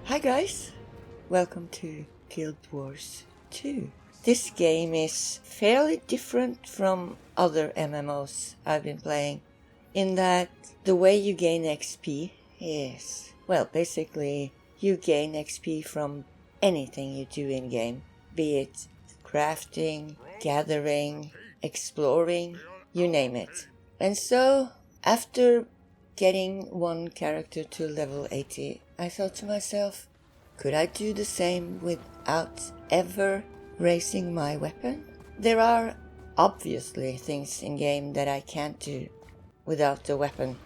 Hi guys, welcome to Guild Wars 2. This game is fairly different from other MMOs I've been playing in that the way you gain XP is, well, basically you gain XP from anything you do in game, be it crafting, gathering, exploring, you name it. And so, after getting one character to level 80, I thought to myself, could I do the same without ever raising my weapon? There are obviously things in game that I can't do without the weapon,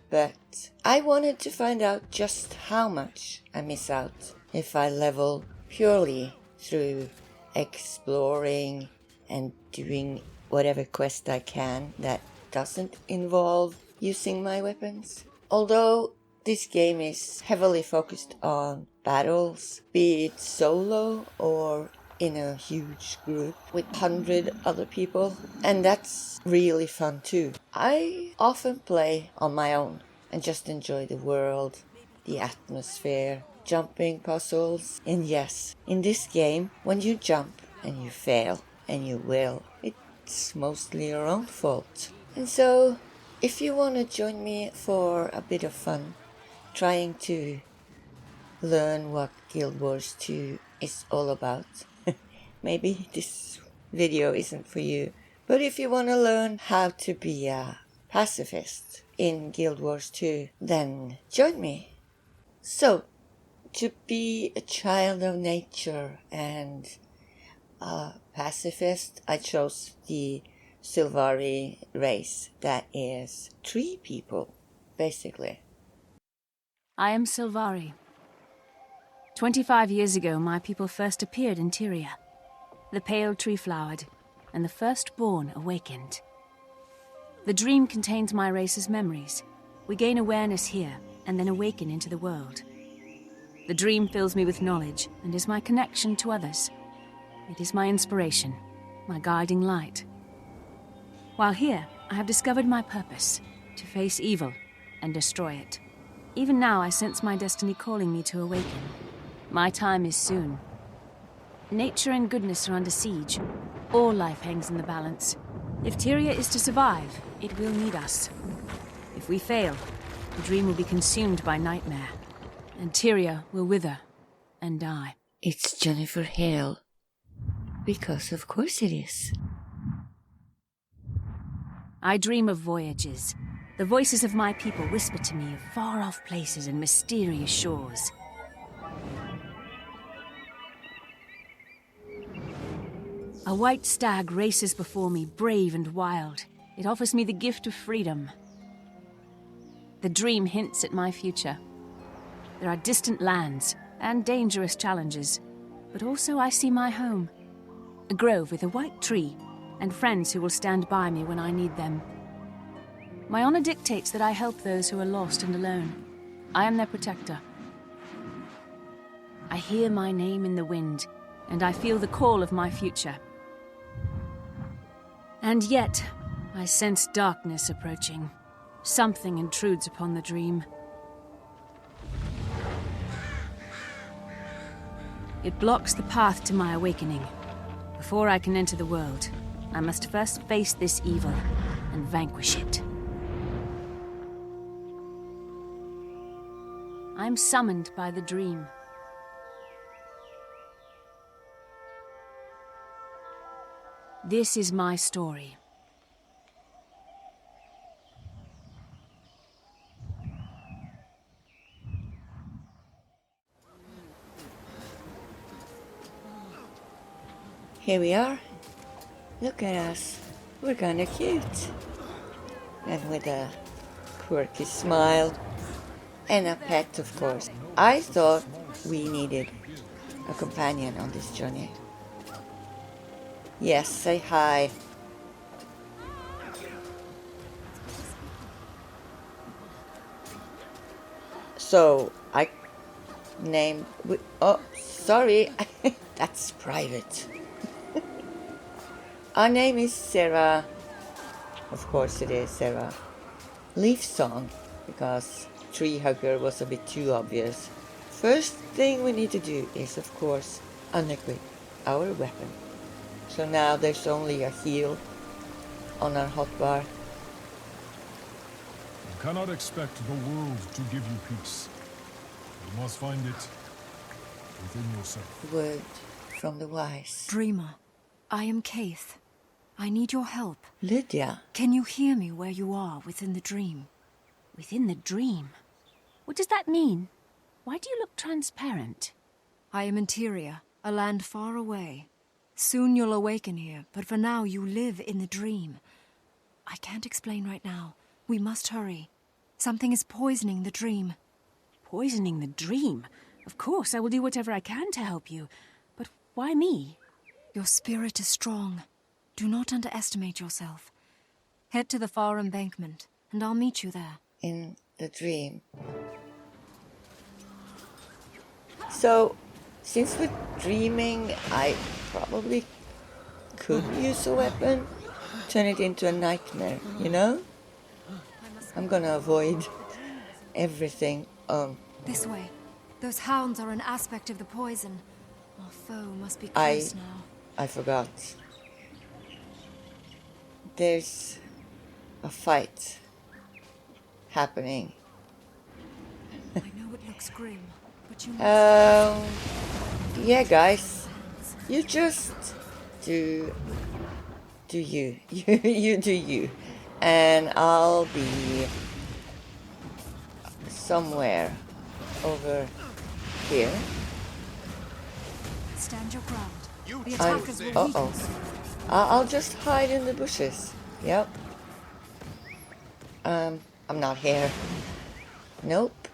but I wanted to find out just how much I miss out if I level purely through exploring and doing whatever quest I can that doesn't involve using my weapons. Although this game is heavily focused on battles, be it solo or in a huge group with 100 other people, and that's really fun too. I often play on my own and just enjoy the world, the atmosphere, jumping puzzles, and yes, in this game, when you jump and you fail, and you will, it's mostly your own fault. And so, if you want to join me for a bit of fun, trying to learn what Guild Wars 2 is all about, maybe this video isn't for you. But if you want to learn how to be a pacifist in Guild Wars 2, then join me. So, to be a child of nature and a pacifist, I chose the sylvari race, that is tree people, basically. I am Sylvari. 25 years ago, my people first appeared in Tyria. The pale tree flowered, and the firstborn awakened. The dream contains my race's memories. We gain awareness here, and then awaken into the world. The dream fills me with knowledge, and is my connection to others. It is my inspiration, my guiding light. While here, I have discovered my purpose, to face evil and destroy it. Even now, I sense my destiny calling me to awaken. My time is soon. Nature and goodness are under siege. All life hangs in the balance. If Tyria is to survive, it will need us. If we fail, the dream will be consumed by nightmare, and Tyria will wither and die. It's Jennifer Hale. Because of course it is. I dream of voyages. The voices of my people whisper to me of far-off places and mysterious shores. A white stag races before me, brave and wild. It offers me the gift of freedom. The dream hints at my future. There are distant lands and dangerous challenges, but also I see my home. A grove with a white tree, and friends who will stand by me when I need them. My honor dictates that I help those who are lost and alone. I am their protector. I hear my name in the wind, and I feel the call of my future. And yet, I sense darkness approaching. Something intrudes upon the dream. It blocks the path to my awakening. Before I can enter the world, I must first face this evil and vanquish it. I'm summoned by the dream. This is my story. Here we are. Look at us. We're kinda cute. And with a quirky smile. And a pet, of course. I thought we needed a companion on this journey. Yes, say hi. So, I named... Oh, sorry. That's private. Our name is Sarah. Of course it is Sarah. Leaf Song, because Tree Hugger was a bit too obvious First thing we need to do is, of course, unequip our weapon. So now there's only a heal on our hotbar. You cannot expect the world to give you peace. You must find it within yourself. Word from the wise. Dreamer, I am Keith. I need your help. Lydia. Can you hear me where you are within the dream? Within the dream? What does that mean? Why do you look transparent? I am Interior, a land far away. Soon you'll awaken here, but for now you live in the dream. I can't explain right now. We must hurry. Something is poisoning the dream. Poisoning the dream? Of course, I will do whatever I can to help you. But why me? Your spirit is strong. Do not underestimate yourself. Head to the far embankment, and I'll meet you there. In the dream. So, since we're dreaming, I probably could use a weapon. Turn it into a nightmare, you know? I'm gonna avoid everything. This way. Those hounds are an aspect of the poison. Our foe must be close now. I forgot. There's a fight happening. I know it looks grim, but you must... Yeah, guys. You just do you. You do you. And I'll be somewhere over here. Stand your ground. The I'm, attackers will weaken. I'll just hide in the bushes. Yep. I'm not here. Nope.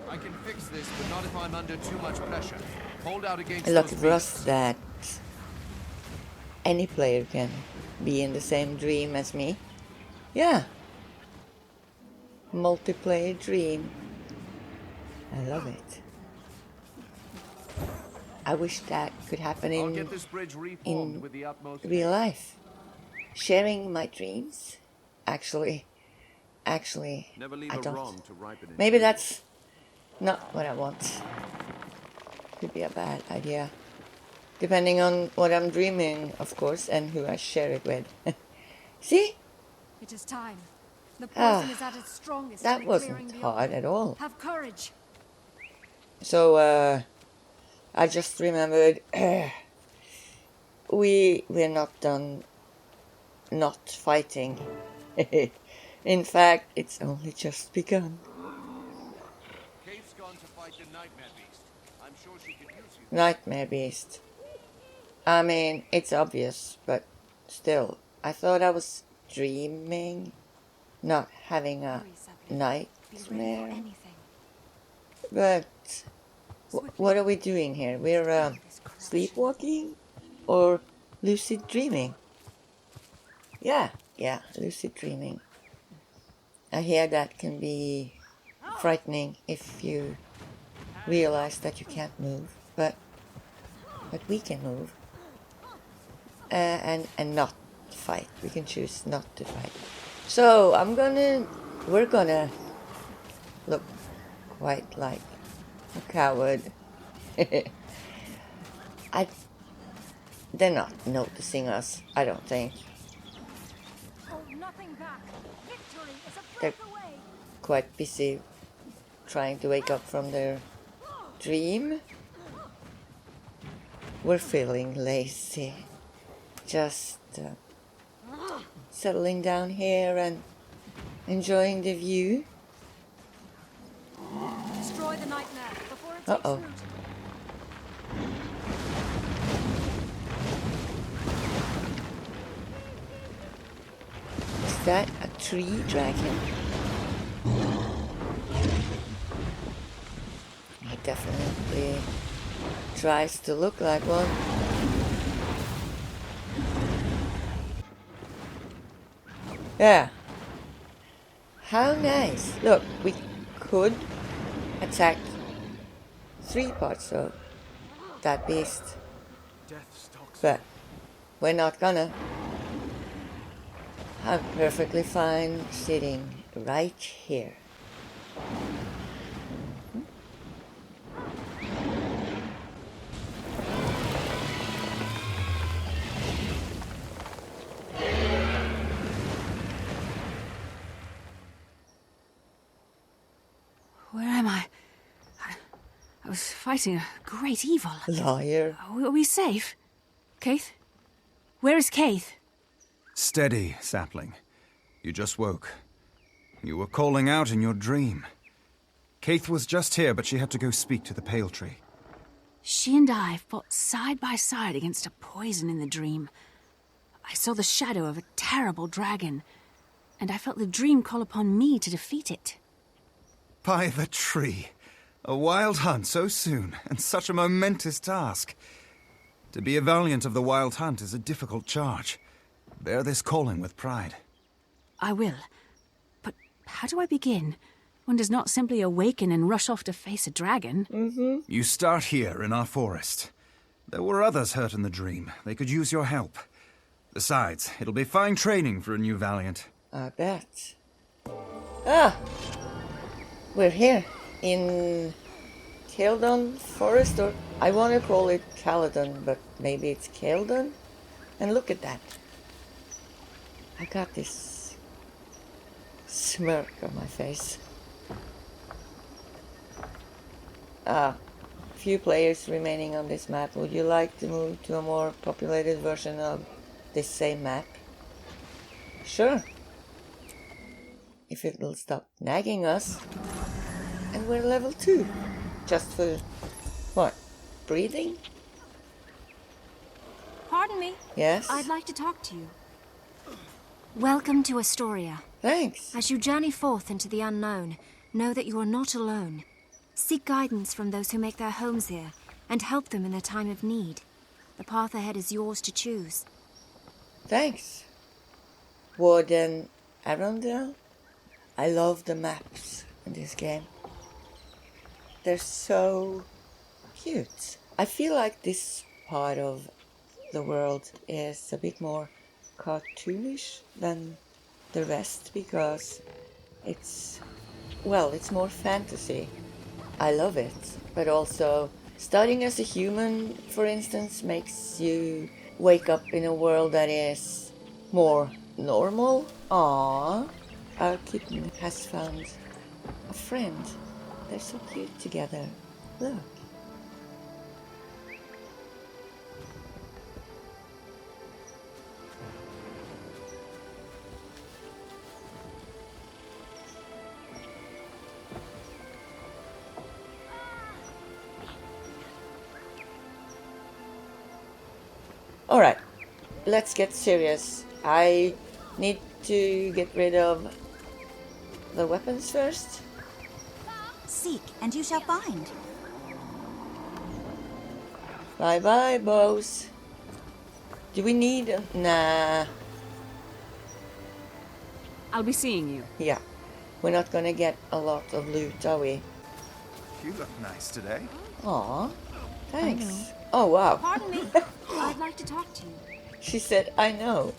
I can fix this, but not if I'm under too much pressure. Hold out against I love those for us beasts. that any player can be in the same dream as me. Yeah. Multiplayer dream. I love it. I wish that could happen I'll in get this bridge reformed with the utmost real life. Sharing my dreams. Actually, Never leave I a don't. ROM to ripen it. Maybe that's not what I want. Could be a bad idea. Depending on what I'm dreaming, of course, and who I share it with. See? It is time. The poison is at its strongest. and That the wasn't clearing hard beyond. at all. Have courage. So, I just remembered we're not done not fighting. In fact, it's only just begun. Kate's gone to fight the Nightmare Beast. I'm sure she could use you. Nightmare Beast. I mean, it's obvious, but still, I thought I was dreaming, not having a Hurry, Sabine. Be ready for nightmare. anything. But what are we doing here? We're sleepwalking or lucid dreaming? Yeah, lucid dreaming. I hear that can be frightening if you realize that you can't move, but we can move. And not fight. We can choose not to fight. So we're gonna look quite like a coward. They're not noticing us, I don't think. Hold nothing back. Victory is a They're breath away. quite busy trying to wake up from their dream. We're feeling lazy. Just settling down here and enjoying the view. Destroy the nightmare before it takes Uh-oh. root. Is that a tree dragon? He definitely tries to look like one. Yeah. How nice. Look, we could attack 3 parts of that beast. But we're not gonna. I'm perfectly fine sitting right here. I was fighting a great evil. Liar. Are we safe? Keith? Where is Keith? Steady, sapling. You just woke. You were calling out in your dream. Keith was just here, but she had to go speak to the Pale Tree. She and I fought side by side against a poison in the dream. I saw the shadow of a terrible dragon, and I felt the dream call upon me to defeat it. By the tree. A wild hunt so soon, and such a momentous task. To be a valiant of the wild hunt is a difficult charge. Bear this calling with pride. I will. But how do I begin? One does not simply awaken and rush off to face a dragon. You start here in our forest. There were others hurt in the dream. They could use your help. Besides, it'll be fine training for a new valiant. I bet. Ah! We're here in Caledon Forest, or I want to call it Caledon, but maybe it's Caledon. And look at that. I got this smirk on my face. Few players remaining on this map. Would you like to move to a more populated version of this same map? Sure. If it will stop nagging us. And we're level 2. Just for, what, breathing? Pardon me. Yes? I'd like to talk to you. Welcome to Astoria. Thanks. As you journey forth into the unknown, know that you are not alone. Seek guidance from those who make their homes here, and help them in their time of need. The path ahead is yours to choose. Thanks. Warden Arundel? I love the maps in this game. They're so cute. I feel like this part of the world is a bit more cartoonish than the rest because it's more fantasy. I love it, but also starting as a human, for instance, makes you wake up in a world that is more normal. Aww, our kitten has found a friend. They're so cute together. Look. Alright, let's get serious. I need to get rid of the weapons first. Seek, and you shall find. Bye bye, bows. Do we need a... Nah. I'll be seeing you. Yeah. We're not gonna get a lot of loot, are we? You look nice today. Aw. Thanks. Oh, wow. Pardon me. I'd like to talk to you. She said, I know.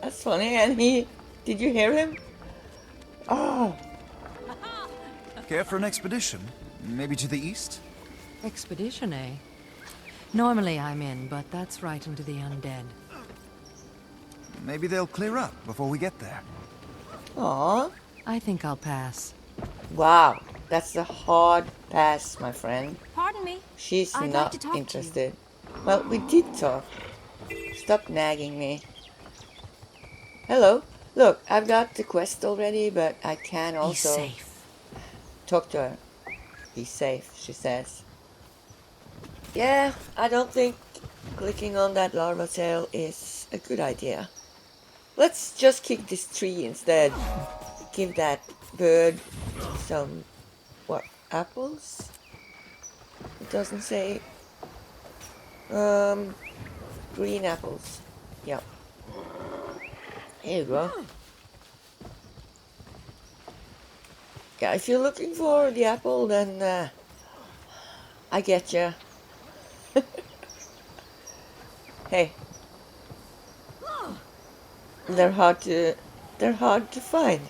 That's funny. And he... Did you hear him? Oh. Care for an expedition? Maybe to the east? Expedition, eh? Normally I'm in, but that's right into the undead. Maybe they'll clear up before we get there. Aw. I think I'll pass. Wow. That's a hard pass, my friend. Pardon me. She's I'd like not to talk to you. interested. Well, we did talk. Stop nagging me. Hello. Look, I've got the quest already, but I can also... Be safe. Talk to her. Be safe, she says. Yeah, I don't think clicking on that larva tail is a good idea. Let's just kick this tree instead. Give that bird some... what? Apples? It doesn't say... green apples. Yep. Here you go. Yeah, if you're looking for the apple, then I get you. Hey, they're hard to find,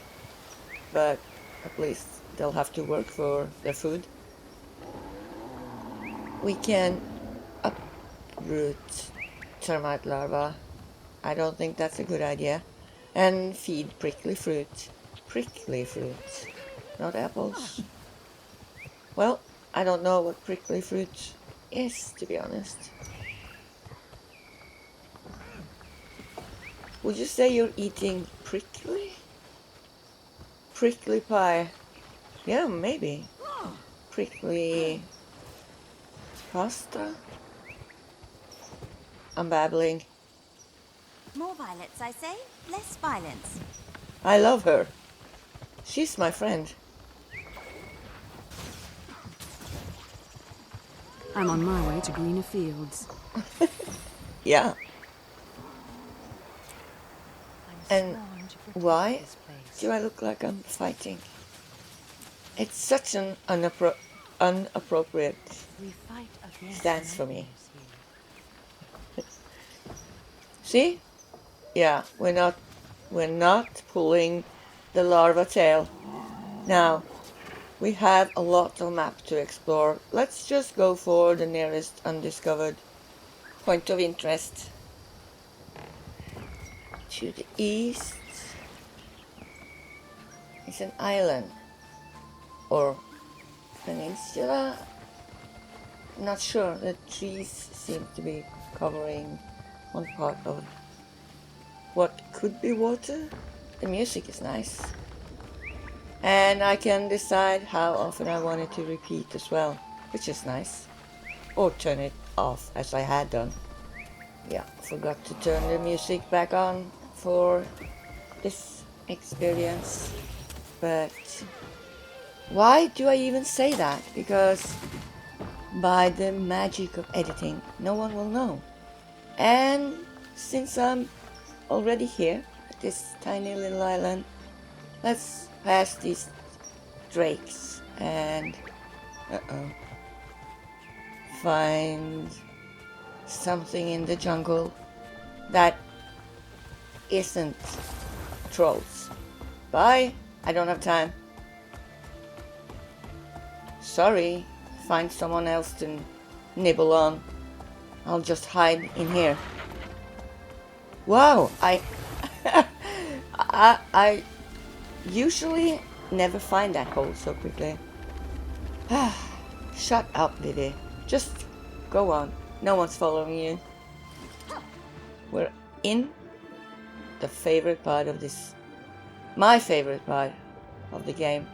but at least they'll have to work for their food. We can uproot termite larvae. I don't think that's a good idea. And feed prickly fruit. Prickly fruit. Not apples. Well, I don't know what prickly fruit is, to be honest. Would you say you're eating prickly? Prickly pie. Yeah, maybe. Prickly pasta? I'm babbling. More violets, I say. Less violence. I love her. She's my friend. I'm on my way to greener fields. Yeah. I'm And sworn to protect why this place. do I look like I'm fighting? It's such an unappropriate We fight against stance for me. nightmares here. See? Yeah, we're not pulling the larva tail. Now, we have a lot of map to explore. Let's just go for the nearest undiscovered point of interest. To the east is an island or peninsula. Not sure. The trees seem to be covering one part of what could be water. The music is nice. And I can decide how often I want it to repeat as well, which is nice. Or turn it off as I had done. Yeah, forgot to turn the music back on for this experience. But why do I even say that? Because by the magic of editing, no one will know. And since I'm already here at this tiny little island, let's pass these drakes and find something in the jungle that isn't trolls. Bye. I don't have time. Sorry. Find someone else to nibble on. I'll just hide in here. Wow, I usually never find that hole so quickly. Shut up, Lily. Just go on. No one's following you. We're in the favorite part of this. My favorite part of the game.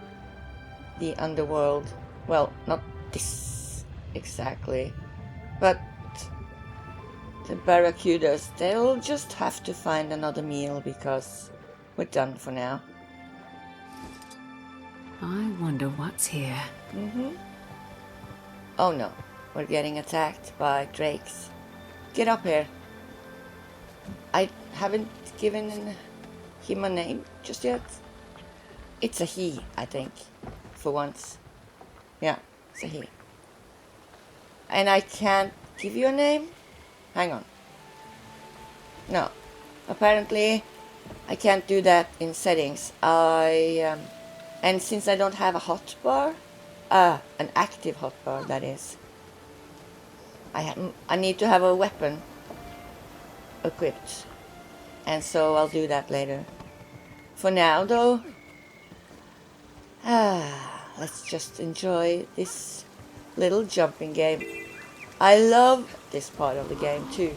The underworld. Well, not this exactly. But the barracudas, they'll just have to find another meal because we're done for now. I wonder what's here. Oh no, we're getting attacked by drakes. Get up here. I haven't given him a name just yet. It's a he, I think, for once. Yeah, it's a he. And I can't give you a name? Hang on. No, apparently I can't do that in settings. And since I don't have a hotbar, an active hotbar that is, I need to have a weapon equipped, and so I'll do that later. For now, though, let's just enjoy this little jumping game. I love this part of the game too.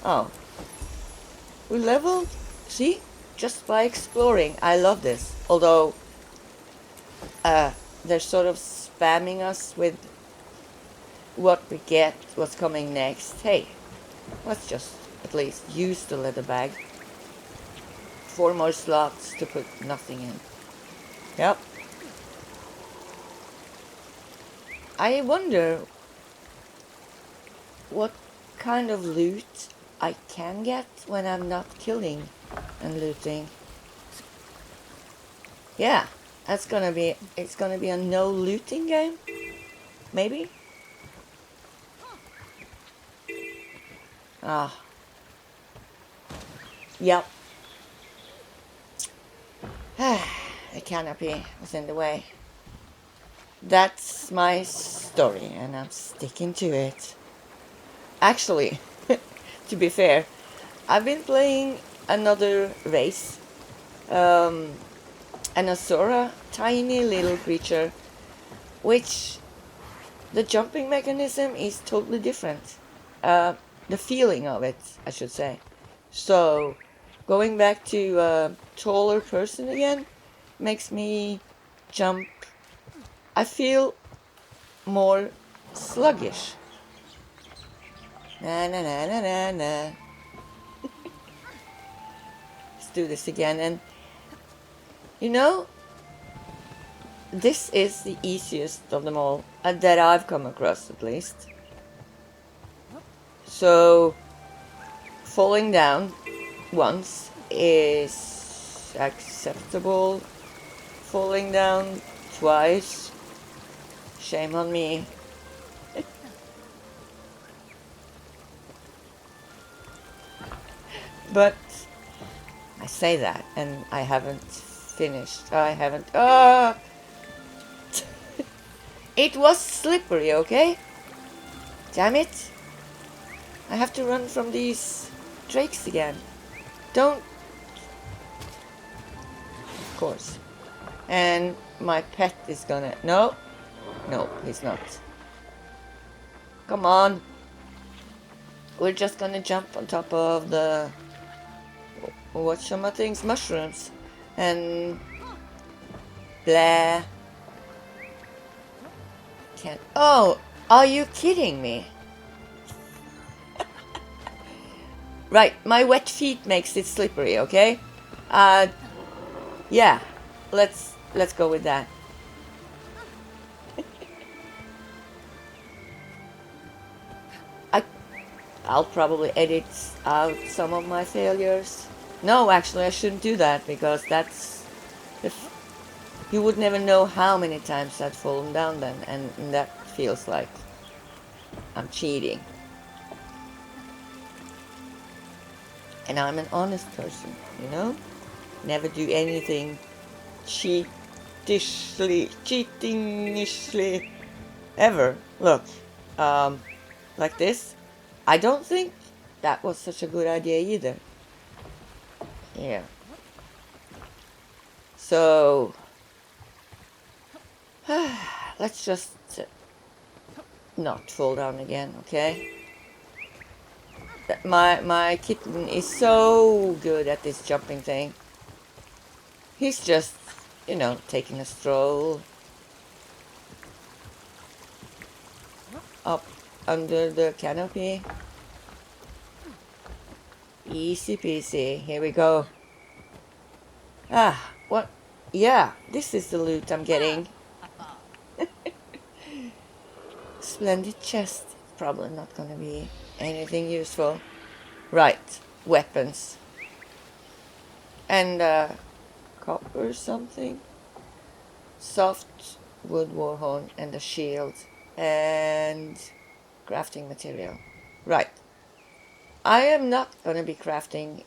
Oh, we leveled? See? Just by exploring. I love this. Although, they're sort of spamming us with what we get, what's coming next. Hey, let's just at least use the leather bag. 4 more slots to put nothing in. Yep. I wonder what kind of loot I can get when I'm not killing and looting. Yeah, it's gonna be a no looting game? Maybe? Ah. Yep. The canopy was in the way. That's my story, and I'm sticking to it. Actually, to be fair, I've been playing another race. An Asura, tiny little creature which the jumping mechanism is totally different. The feeling of it, I should say. So, going back to a taller person again makes me jump. I feel more sluggish. Na na na na na na. Let's do this again. And you know, this is the easiest of them all, that I've come across at least. So, falling down once is acceptable. Falling down twice, shame on me. But I say that, and I haven't finished. I haven't. It was slippery, okay? Damn it. I have to run from these drakes again. Don't. Of course. And my pet is gonna. No. No, he's not. Come on. We're just gonna jump on top of the. What some of things? Mushrooms. And. Blah. Can't. Oh! Are you kidding me? Right, my wet feet makes it slippery, okay? Yeah. Let's go with that. I'll probably edit out some of my failures. No, actually, I shouldn't do that because that's... You would never know how many times I've fallen down then, and that feels like I'm cheating. And I'm an honest person, you know? Never do anything cheatingishly, ever. Look, like this. I don't think that was such a good idea either. Yeah. So, let's just not fall down again, okay? My kitten is so good at this jumping thing. He's just, you know, taking a stroll up under the canopy. Easy peasy. Here we go. Ah, what? Yeah, this is the loot I'm getting. Splendid chest. Probably not gonna be anything useful. Right, weapons. And copper something. Soft wood warhorn and a shield. And crafting material. Right. I am not gonna be crafting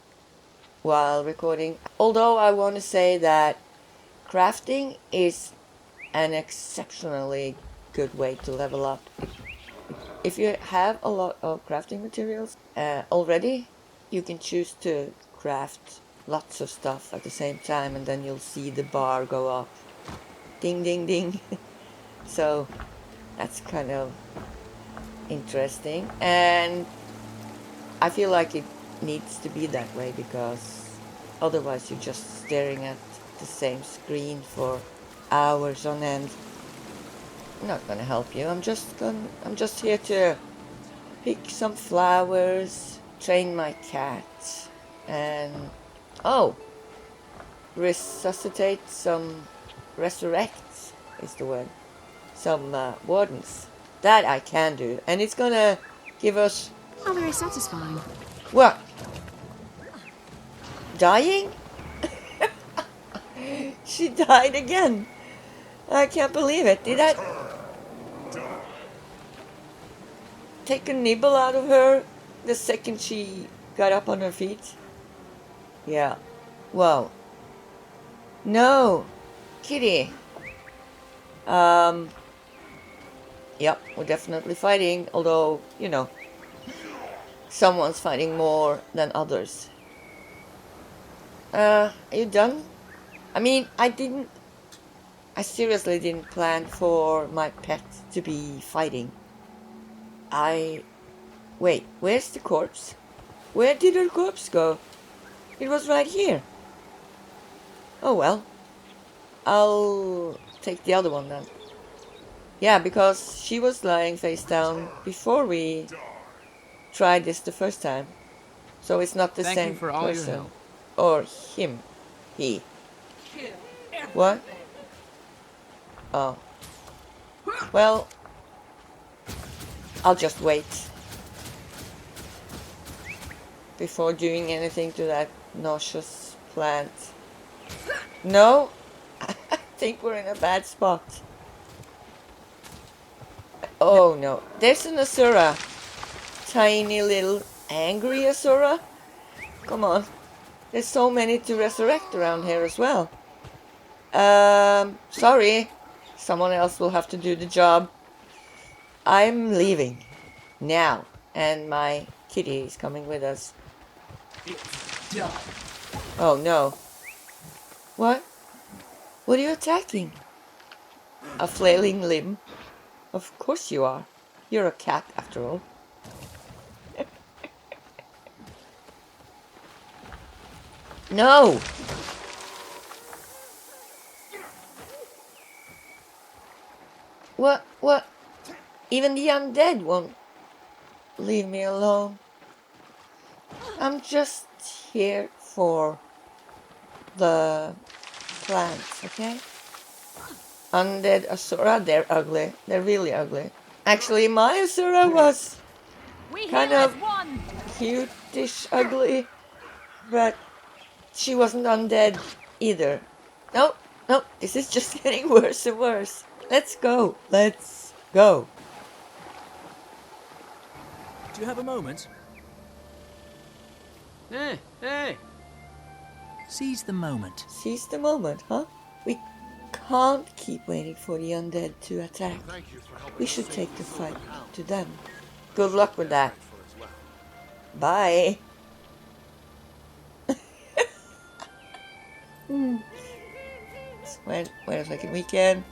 while recording. Although I want to say that crafting is an exceptionally good way to level up. If you have a lot of crafting materials already, you can choose to craft lots of stuff at the same time, and then you'll see the bar go up. Ding, ding, ding. So that's kind of interesting. And I feel like it needs to be that way because otherwise you're just staring at the same screen for hours on end. I'm not gonna help you. I'm just here to pick some flowers, train my cat, and resuscitate some. Resurrect is the word. Some wardens. That I can do, and it's gonna give us. How very satisfying. What? Dying? She died again. I can't believe it. Did I take a nibble out of her the second she got up on her feet? Yeah. Whoa. No. Kitty. Yep, we're definitely fighting, although, you know, someone's fighting more than others. Are you done? I mean, I I seriously didn't plan for my pet to be fighting. Wait, where's the corpse? Where did her corpse go? It was right here. Oh well. I'll take the other one then. Yeah, because she was lying face down before we tried this the first time. So it's not the Thank same you for all your person. help. Or him. He. What? Oh. Well, I'll just wait before doing anything to that nauseous plant. No? I think we're in a bad spot. Oh no. There's an Asura. Tiny little angry Asura. Come on. There's so many to resurrect around here as well. Sorry. Someone else will have to do the job. I'm leaving. Now. And my kitty is coming with us. Oh no. What? What are you attacking? A flailing limb? Of course you are. You're a cat after all. No! What? Even the undead won't leave me alone. I'm just here for the plants, okay? Undead Asura, they're ugly. They're really ugly. Actually, my Asura was kind of cute-ish ugly, but she wasn't undead either. No, this is just getting worse and worse. Let's go. Let's go. Do you have a moment? Hey! Seize the moment. Seize the moment, huh? We can't keep waiting for the undead to attack. We should take the fight to them. Good luck with that. Bye. Wait a second. We can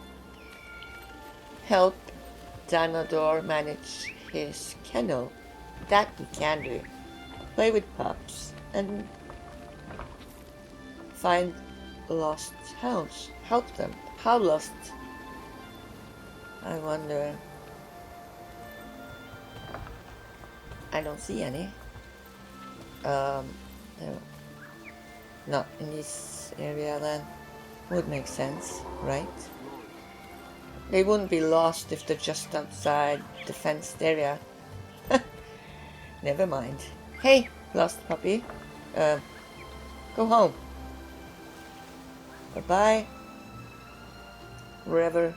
help Danador manage his kennel. That we can do. Play with pups and find lost hounds. Help them. How lost? I wonder. I don't see any. No. Not in this area then. Would make sense, right? They wouldn't be lost if they're just outside the fenced area. Never mind. Hey, lost puppy. Go home. Bye-bye. Wherever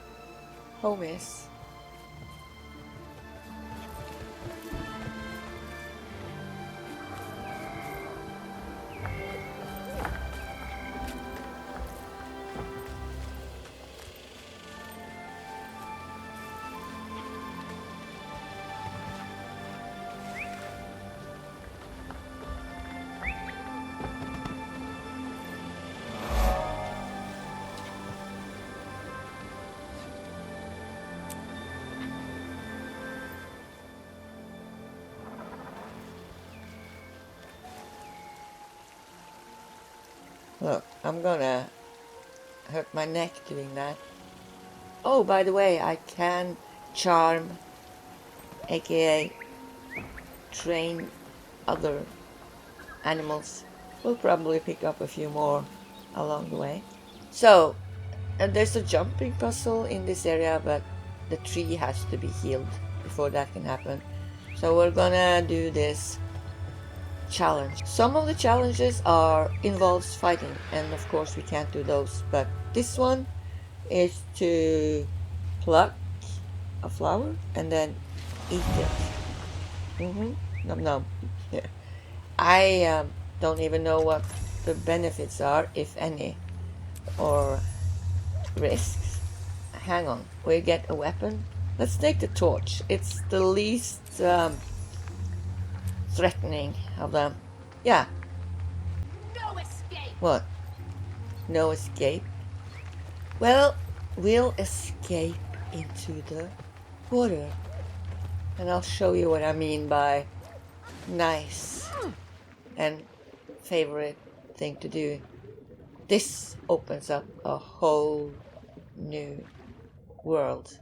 home is. Look, I'm gonna hurt my neck doing that. Oh, by the way, I can charm, aka train other animals. We'll probably pick up a few more along the way. So, there's a jumping puzzle in this area, but the tree has to be healed before that can happen. So we're gonna do this challenge. Some of the challenges involves fighting, and of course we can't do those, but this one is to pluck a flower and then eat it. Nom nom. Yeah. I don't even know what the benefits are, if any, or risks. Hang on, we get a weapon. Let's take the torch. It's the least threatening of them. Yeah. No escape. What? No escape? Well, we'll escape into the water. And I'll show you what I mean by nice and favorite thing to do. This opens up a whole new world.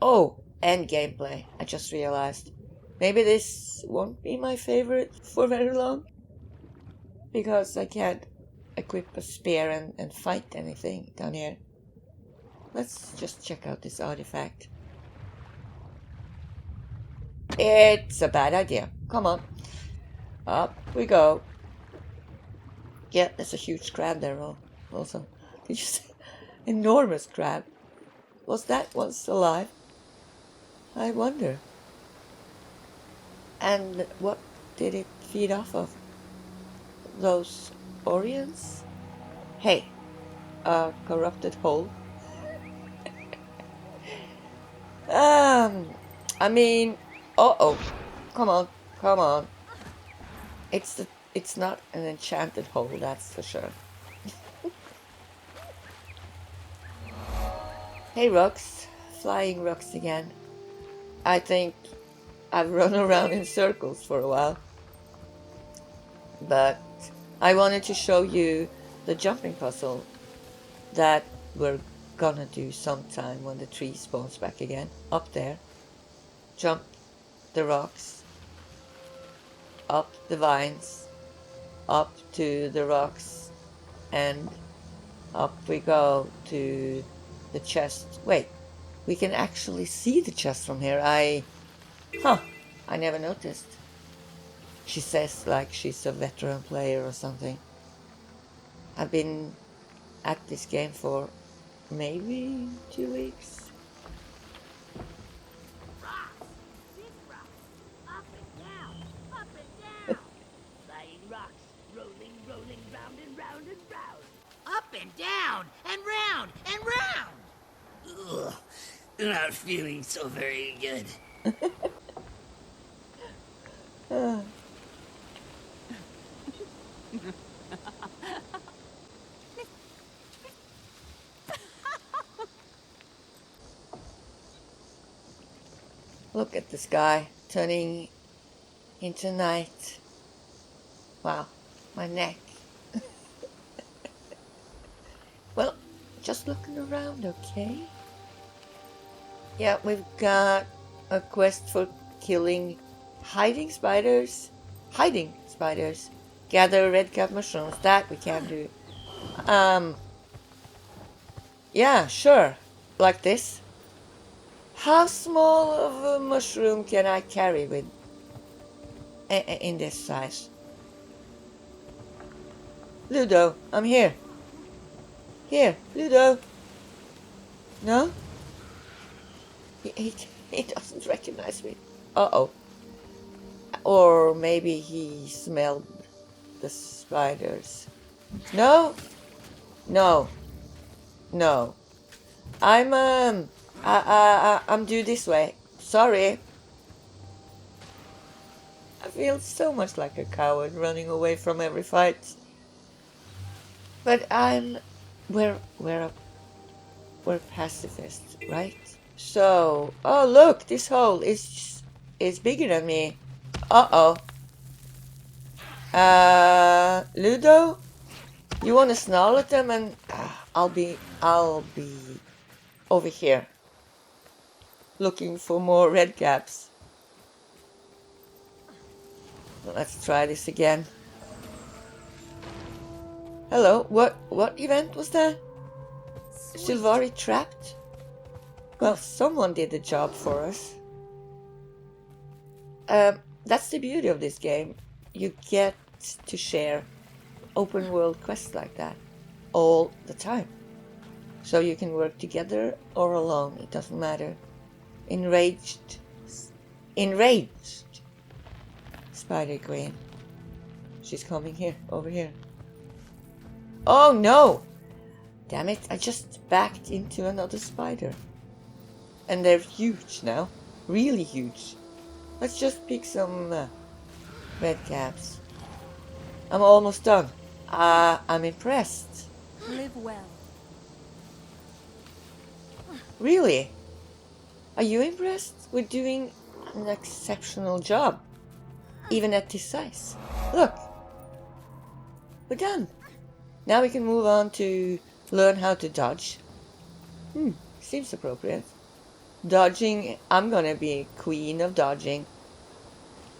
Oh, and gameplay. I just realized. Maybe this won't be my favorite for very long. Because I can't equip a spear and fight anything down here. Let's just check out this artifact. It's a bad idea. Come on. Up we go. Yeah, there's a huge crab there also. Did you see? Enormous crab. Was that once alive? I wonder. And what did it feed off of? Those Orions? Hey, a corrupted hole. I mean, uh-oh. Come on. It's not an enchanted hole, that's for sure. Hey, rocks. Flying rocks again. I think I've run around in circles for a while. But I wanted to show you the jumping puzzle that we're gonna do sometime when the tree spawns back again. Up there. Jump the rocks. Up the vines. Up to the rocks. And up we go to the chest. Wait, we can actually see the chest from here. I never noticed. She says like she's a veteran player or something. I've been at this game for maybe 2 weeks. Up and down. Flying rocks, rolling round and round and round. Up and down and round and round. Ugh, not feeling so very good. Look at the sky turning into night. Wow, my neck. Well, just looking around, okay? Yeah, we've got a quest for killing hiding spiders. Gather red cap mushrooms. That we can do. Yeah, sure. Like this. How small of a mushroom can I carry with in this size? Ludo, I'm here. Here, Ludo. No? He doesn't recognize me. Uh-oh. Or maybe he smelled the spiders. No? No. I'm due this way. Sorry. I feel so much like a coward running away from every fight. But we're pacifists, right? So, oh look, this hole is bigger than me. Uh-oh. Ludo? You wanna snarl at them and I'll be over here. Looking for more red caps. Let's try this again. Hello, what event was that? Sylvari trapped? Well, someone did the job for us. That's the beauty of this game. You get to share open world quests like that all the time. So you can work together or alone, it doesn't matter. Enraged Spider Queen. She's coming here, over here. Oh no! Damn it, I just backed into another spider. And they're huge now. Really huge. Let's just pick some red caps. I'm almost done. I'm impressed. Live well. Really? Are you impressed? We're doing an exceptional job, even at this size. Look, we're done. Now we can move on to learn how to dodge. Seems appropriate. Dodging, I'm gonna be queen of dodging.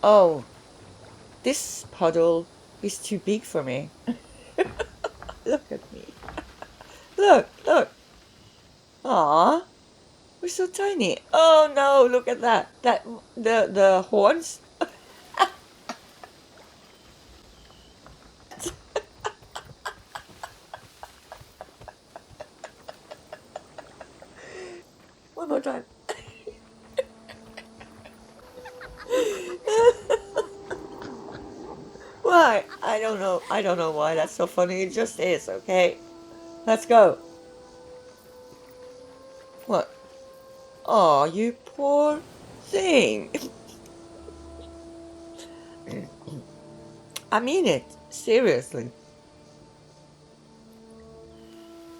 Oh, this puddle is too big for me. Look at me. Look. Aww, we're so tiny. Oh no, look at that. The horns. One more time. Why? I don't know. I don't know why that's so funny. It just is, okay? Let's go. What? Aw, you poor thing. I mean it. Seriously.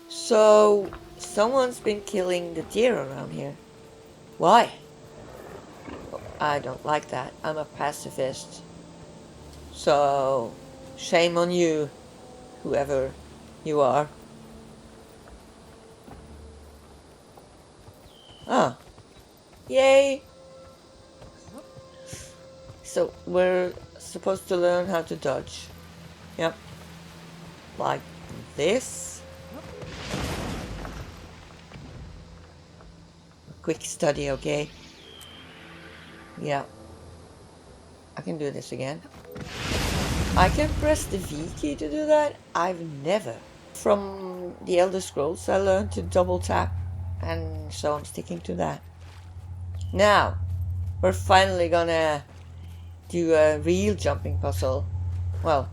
So, someone's been killing the deer around here. Why? I don't like that. I'm a pacifist. So, shame on you, whoever you are. Ah. Yay! So, we're supposed to learn how to dodge. Yep. Like this. A quick study, okay? Yeah. I can do this again. I can press the V key to do that? I've never. From the Elder Scrolls I learned to double tap, and so I'm sticking to that. Now, we're finally gonna do a real jumping puzzle. Well,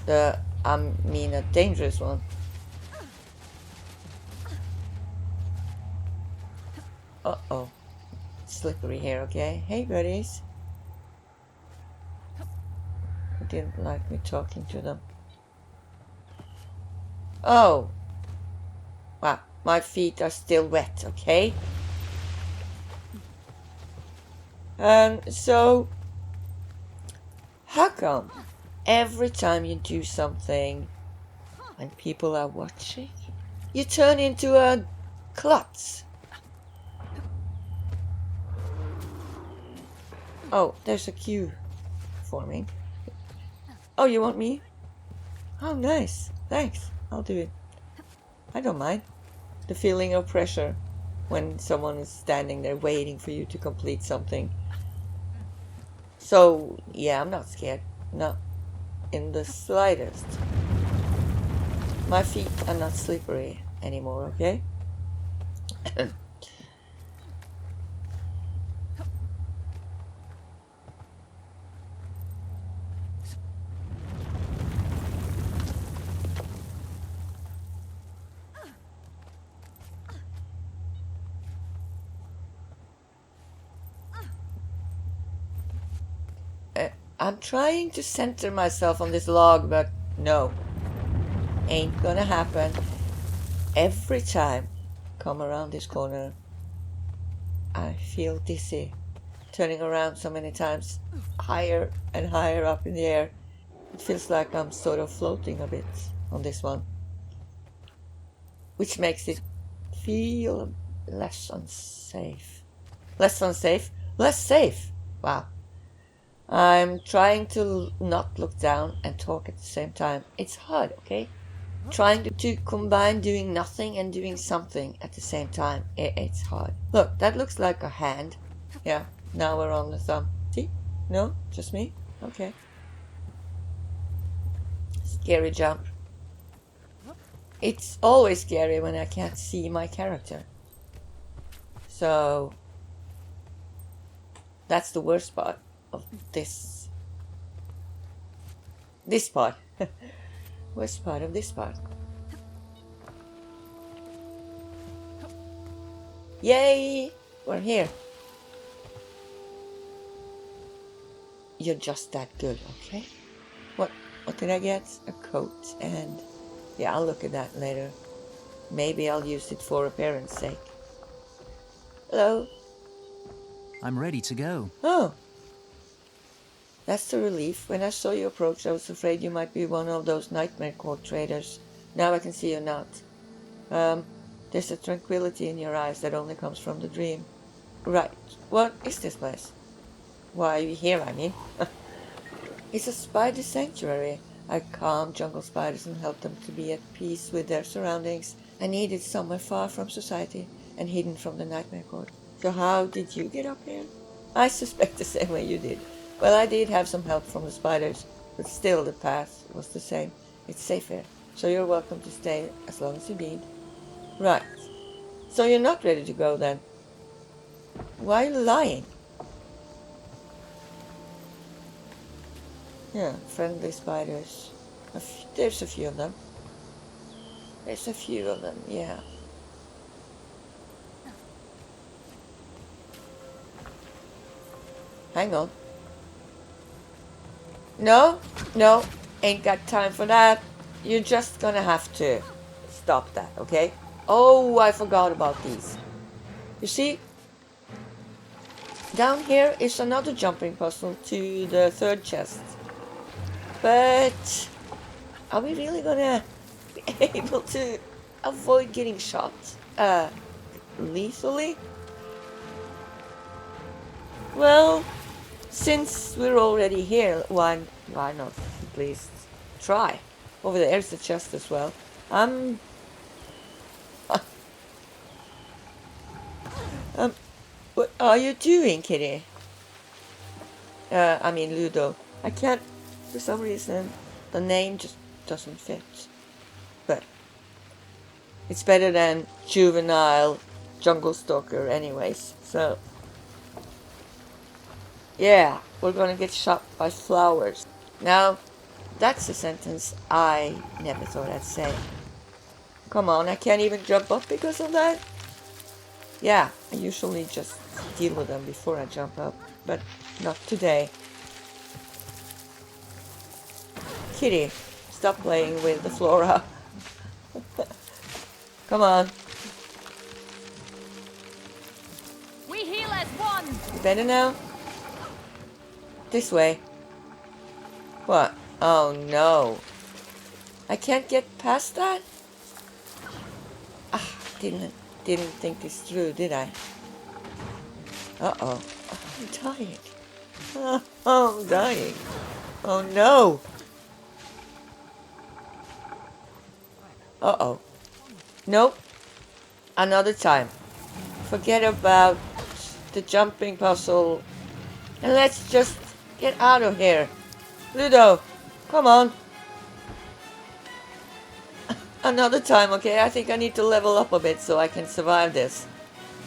a dangerous one. Uh-oh. It's slippery here, okay? Hey, buddies. They didn't like me talking to them. Oh. Wow, my feet are still wet, okay? And so, how come every time you do something when people are watching, you turn into a klutz? Oh, there's a queue forming. Oh, you want me? Oh, nice. Thanks. I'll do it. I don't mind. The feeling of pressure when someone is standing there waiting for you to complete something. So, yeah, I'm not scared. Not in the slightest. My feet are not slippery anymore, okay? I'm trying to center myself on this log, but no. Ain't gonna happen. Every time I come around this corner, I feel dizzy. Turning around so many times, higher and higher up in the air. It feels like I'm sort of floating a bit on this one. Which makes it feel less unsafe. Less unsafe? Less safe! Wow. I'm trying to not look down and talk at the same time. It's hard, okay? Trying to combine doing nothing and doing something at the same time. It's hard. Look, that looks like a hand. Yeah, now we're on the thumb. See? No? Just me? Okay. Scary jump. It's always scary when I can't see my character. So, that's the worst part of this part. Worst part of this part. Yay! We're here. You're just that good, okay? What did I get? A coat and... yeah, I'll look at that later. maybe I'll use it for appearance sake. Hello. I'm ready to go. Oh. That's the relief. When I saw you approach, I was afraid you might be one of those nightmare court traders. Now I can see you're not. There's a tranquility in your eyes that only comes from the dream. Right. What is this place? Why are you here, I mean? It's a spider sanctuary. I calm jungle spiders and help them to be at peace with their surroundings. I needed somewhere far from society and hidden from the nightmare court. So how did you get up here? I suspect the same way you did. Well, I did have some help from the spiders, but still the path was the same. It's safe here, so you're welcome to stay as long as you need. Right. So you're not ready to go then? Why are you lying? Yeah, friendly spiders. There's a few of them. There's a few of them, yeah. Hang on. No, ain't got time for that. You're just gonna have to stop that, okay? Oh, I forgot about these. You see, down here is another jumping puzzle to the third chest. But are we really gonna be able to avoid getting shot lethally? Well, since we're already here, why not at least try? Over there's the chest as well. What are you doing, kitty? I mean Ludo. I can't, for some reason, the name just doesn't fit. But it's better than juvenile jungle stalker anyways, so. Yeah, we're gonna get shot by flowers. Now, that's a sentence I never thought I'd say. Come on, I can't even jump up because of that? Yeah, I usually just deal with them before I jump up, but not today. Kitty, stop playing with the flora. Come on. We heal as one! You better now? This way. What? Oh no. I can't get past that? Ah, didn't think this through, did I? Uh-oh. I'm dying. Oh, I'm dying. Oh no. Uh-oh. Nope. Another time. Forget about the jumping puzzle. And let's just get out of here. Ludo, come on. Another time, okay? I think I need to level up a bit so I can survive this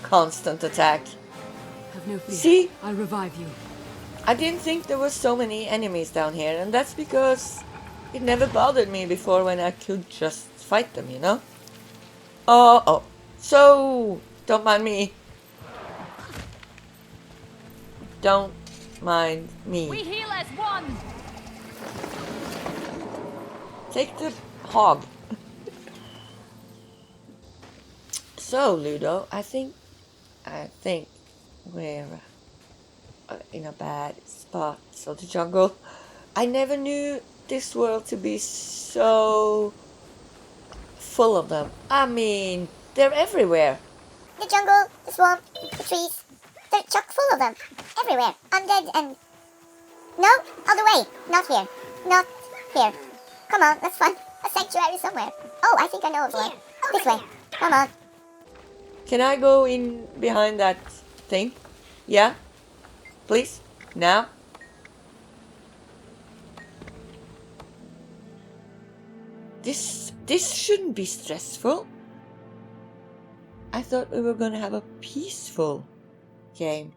constant attack. Have no fear. See? I'll revive you. I didn't think there were so many enemies down here, and that's because it never bothered me before when I could just fight them, you know? Oh. So, don't mind me. Don't mind me. We heal as one! Take the hog. So, Ludo, I think we're in a bad spot. So the jungle. I never knew this world to be so full of them. I mean, they're everywhere. The jungle, the swamp, the trees. They're chock full of them. Everywhere. Undead and... No, other way. Not here. Not here. Come on, let's find a sanctuary somewhere. Oh, I think I know of one. This way. Come on. Can I go in behind that thing? Yeah? Please? Now? This shouldn't be stressful. I thought we were gonna have a peaceful game.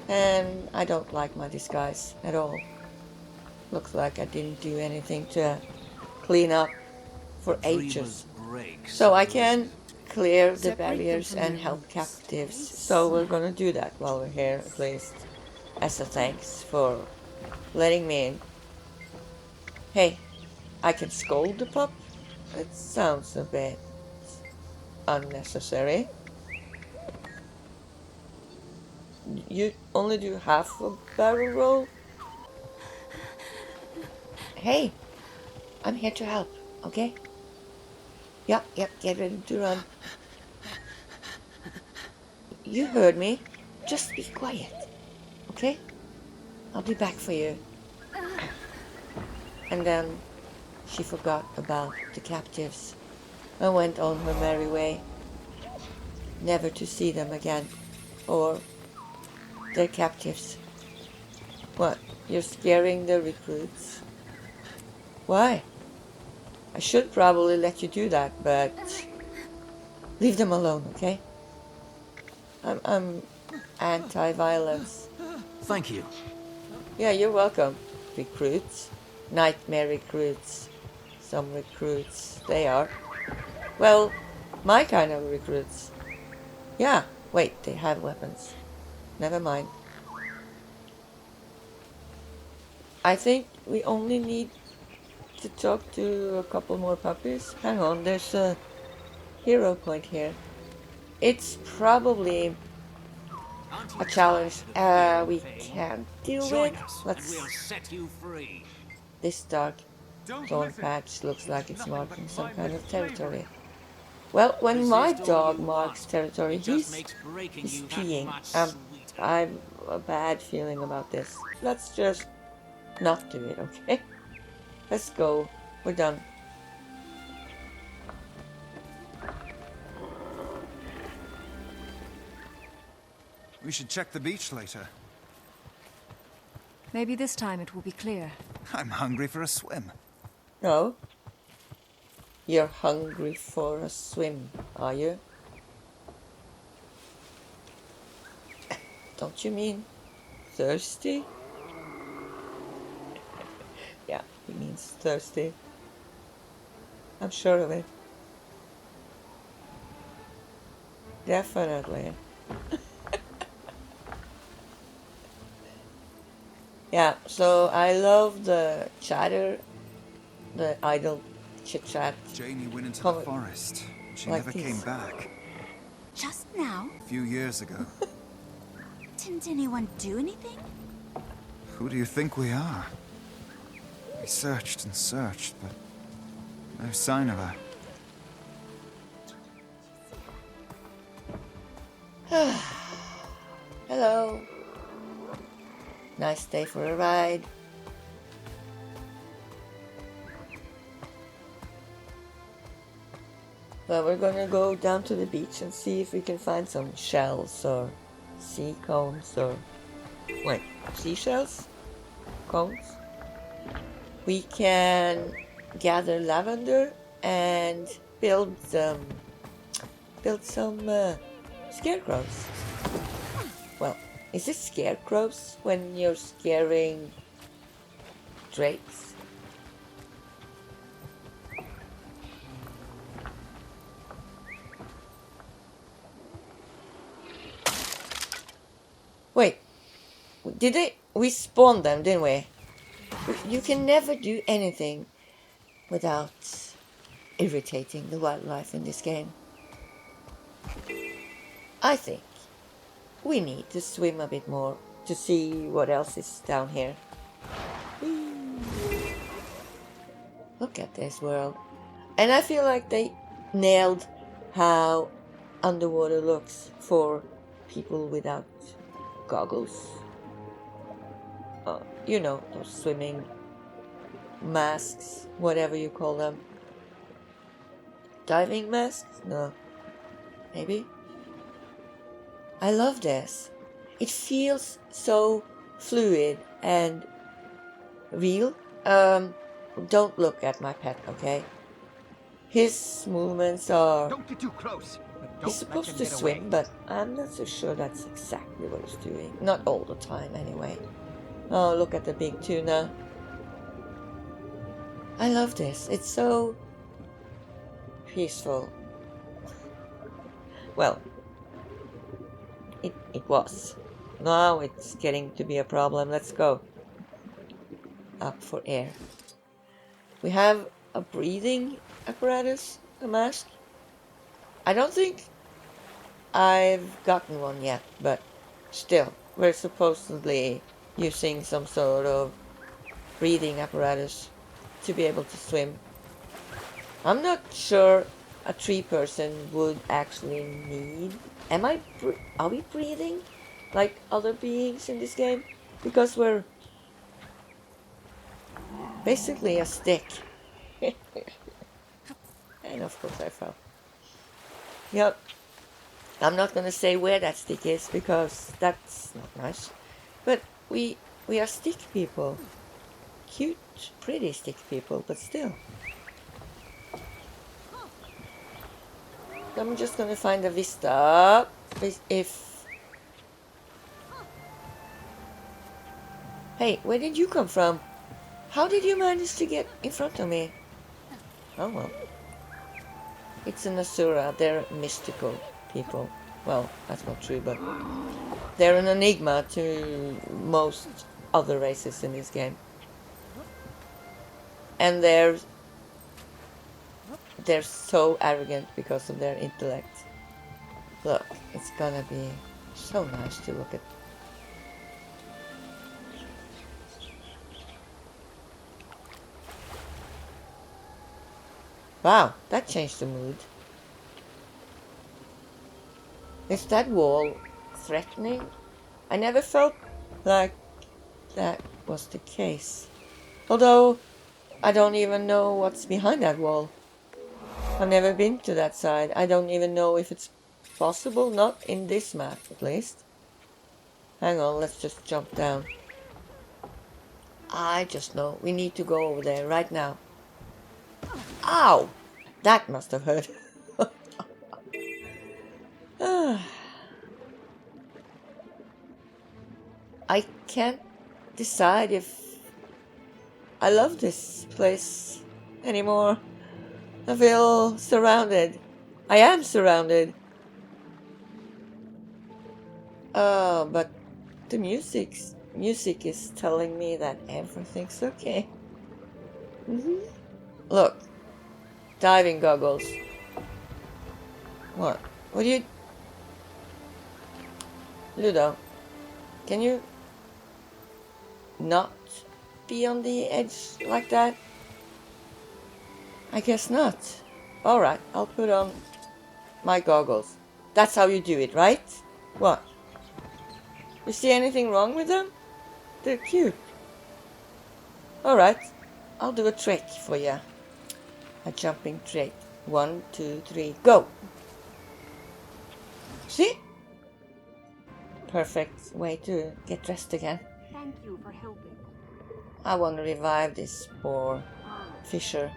And I don't like my disguise at all. Looks like I didn't do anything to clean up for ages. So I can clear the barriers and help captives. So we're gonna do that while we're here at least. as a thanks for letting me in. Hey, I can scold the pup? It sounds a bit unnecessary. You only do half a barrel roll? Hey, I'm here to help, okay? Yep, get ready to run. You heard me. Just be quiet, okay? I'll be back for you. And then she forgot about the captives and went on her merry way, never to see them again, or their captives. What, you're scaring the recruits? Why? I should probably let you do that, but leave them alone, okay? I'm anti-violence. Thank you. Yeah, you're welcome. Recruits. Nightmare recruits. Some recruits, they are. Well, my kind of recruits. Yeah, wait, they have weapons. Never mind. I think we only need to talk to a couple more puppies. Hang on, there's a hero point here. It's probably a challenge we can't deal with. Let's... This dark thorn patch looks like it's marking some kind of territory. Well, when my dog marks territory, he's peeing. I have a bad feeling about this. Let's just not do it, okay? Let's go. We're done. We should check the beach later. Maybe this time it will be clear. I'm hungry for a swim. No? You're hungry for a swim, are you? Don't you mean thirsty? Yeah, he means thirsty. I'm sure of it. Definitely. Yeah, so I love the chatter, the idle chit-chat. Janie went into the forest. She like never this. came back. Just now? A few years ago. Didn't anyone do anything? Who do you think we are? We searched and searched, but no sign of her. Hello. Nice day for a ride. Well, we're gonna go down to the beach and see if we can find some shells or sea cones or... Wait, seashells? Cones? We can gather lavender and build some scarecrows. Well, is it scarecrows when you're scaring drakes? Wait, we spawned them, didn't we? You can never do anything without irritating the wildlife in this game. I think we need to swim a bit more to see what else is down here. Look at this world. And I feel like they nailed how underwater looks for people without goggles. You know, those swimming masks, whatever you call them. Diving masks? No. Maybe? I love this. It feels so fluid and real. Don't look at my pet, okay? His movements are... Don't get too close. He's supposed to swim, but I'm not so sure that's exactly what he's doing. Not all the time, anyway. Oh, look at the big tuna. I love this. It's so peaceful. Well, it was. Now it's getting to be a problem. Let's go. Up for air. We have a breathing apparatus, a mask. I don't think I've gotten one yet, but still, we're supposedly using some sort of breathing apparatus to be able to swim. I'm not sure a tree person would actually need. Are we breathing like other beings in this game? Because we're basically a stick. And of course I fell. Yep. I'm not gonna say where that stick is because that's not nice. But we are stick people. Cute, pretty stick people, but still. I'm just gonna find a vista. If... Hey, where did you come from? How did you manage to get in front of me? Oh well. It's an Asura. They're mystical people. Well, that's not true, but they're an enigma to most other races in this game. And they're so arrogant because of their intellect. Look, it's gonna be so nice to look at. Wow, that changed the mood. Is that wall threatening? I never felt like that was the case. Although, I don't even know what's behind that wall. I've never been to that side. I don't even know if it's possible. Not in this map, at least. Hang on, let's just jump down. I just know. We need to go over there right now. Ow! That must have hurt. I can't decide if I love this place anymore. I feel surrounded. I am surrounded. But the music is telling me that everything's okay. Look, diving goggles. What? What do you... Ludo, can you not be on the edge like that? I guess not. Alright, I'll put on my goggles. That's how you do it, right? What? You see anything wrong with them? They're cute. Alright, I'll do a trick for you. A jumping trick. 1, 2, 3, go! See? Perfect way to get dressed again. Thank you for helping. I want to revive this poor fisher.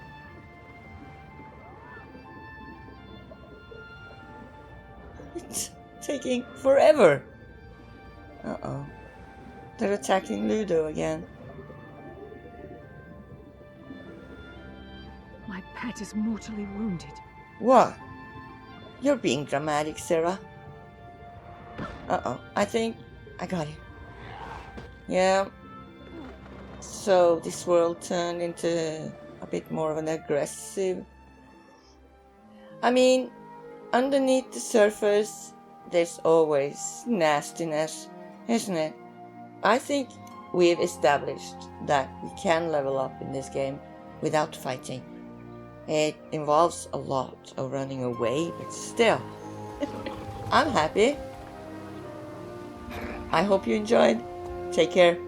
It's taking forever. Uh-oh. They're attacking Ludo again. My pet is mortally wounded. What? You're being dramatic, Sarah. Uh-oh. I think I got it. Yeah. So this world turned into a bit more of an aggressive... I mean, underneath the surface, there's always nastiness, isn't it? I think we've established that we can level up in this game without fighting. It involves a lot of running away, but still, I'm happy. I hope you enjoyed. Take care.